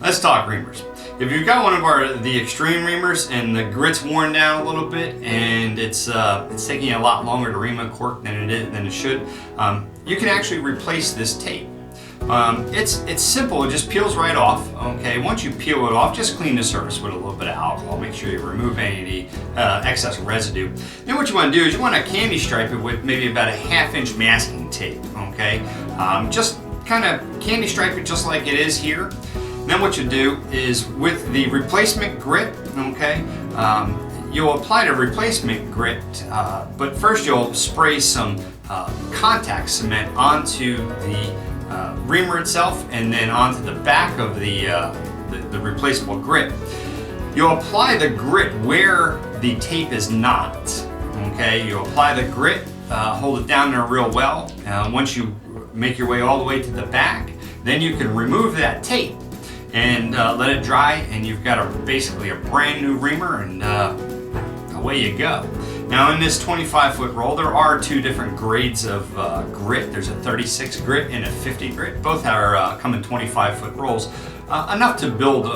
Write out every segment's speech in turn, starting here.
Let's talk reamers. If you've got one of the extreme reamers and the grit's worn down a little bit and it's taking you a lot longer to ream a cork than it should, you can actually replace this tape. It's simple. It just peels right off. Okay, once you peel it off, just clean the surface with a little bit of alcohol. Make sure you remove any of the excess residue. Then what you want to do is you want to candy stripe it with maybe about a 1/2 inch masking tape. Okay, just kind of candy stripe it just like it is here. Then what you do is with the replacement grit, okay, you'll apply the replacement grit, but first you'll spray some contact cement onto the reamer itself and then onto the back of the replaceable grit. You'll apply the grit where the tape is not, okay? You'll apply the grit, hold it down there real well. Once you make your way all the way to the back, then you can remove that tape and let it dry, and you've got basically a brand new reamer, and away you go. Now in this 25-foot roll, there are two different grades of grit. There's a 36 grit and a 50 grit. Both are come in 25-foot rolls, enough to build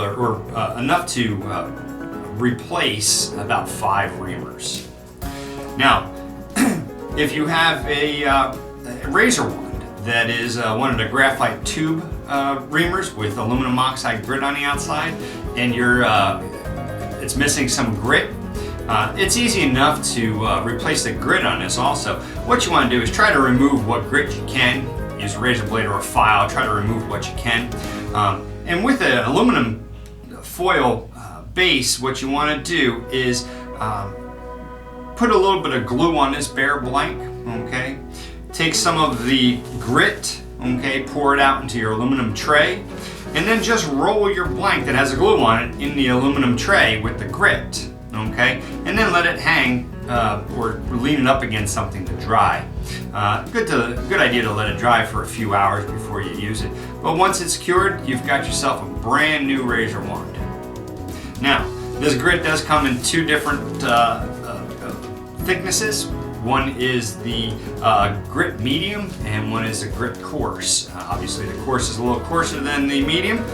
enough to replace about 5 reamers. Now, if you have a Razorwand that is one of the graphite tube reamers with aluminum oxide grit on the outside, and it's missing some grit, it's easy enough to replace the grit on this also. What you want to do is try to remove what grit you can. Use a razor blade or a file, try to remove what you can. And with an aluminum foil base, what you want to do is put a little bit of glue on this bare blank, okay? Take some of the grit, okay, pour it out into your aluminum tray, and then just roll your blank that has a glue on it in the aluminum tray with the grit, okay? And then let it hang or lean it up against something to dry. Good idea to let it dry for a few hours before you use it. But once it's cured, you've got yourself a brand new Razorwand. Now, this grit does come in 2 different thicknesses. One is the grit medium and one is the grit coarse. Obviously the coarse is a little coarser than the medium,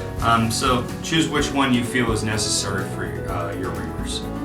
so choose which one you feel is necessary for your reamers.